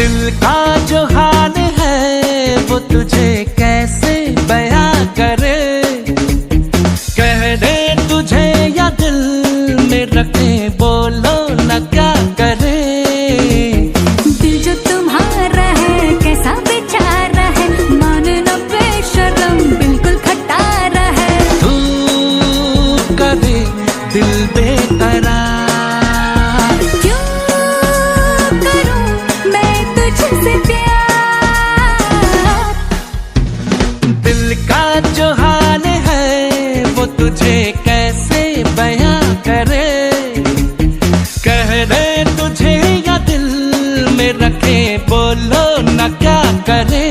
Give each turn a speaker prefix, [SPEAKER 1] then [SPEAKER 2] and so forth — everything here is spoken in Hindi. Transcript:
[SPEAKER 1] दिल का जो हाल है वो तुझे कैसे बयां करे, कह दे तुझे या दिल में रखे, बोलो न क्या करे।
[SPEAKER 2] दिल जो तुम्हारा है कैसा बेचारा है, मानना बेशर्म बिल्कुल खटारा है।
[SPEAKER 1] तू करे दिल बेकरार,
[SPEAKER 2] क्यों करूं मैं तुझसे प्यार।
[SPEAKER 1] दिल का जो हाल है वो तुझे कैसे बयां करे, कह दे तुझे या दिल में रखे, बोलो न क्या करे।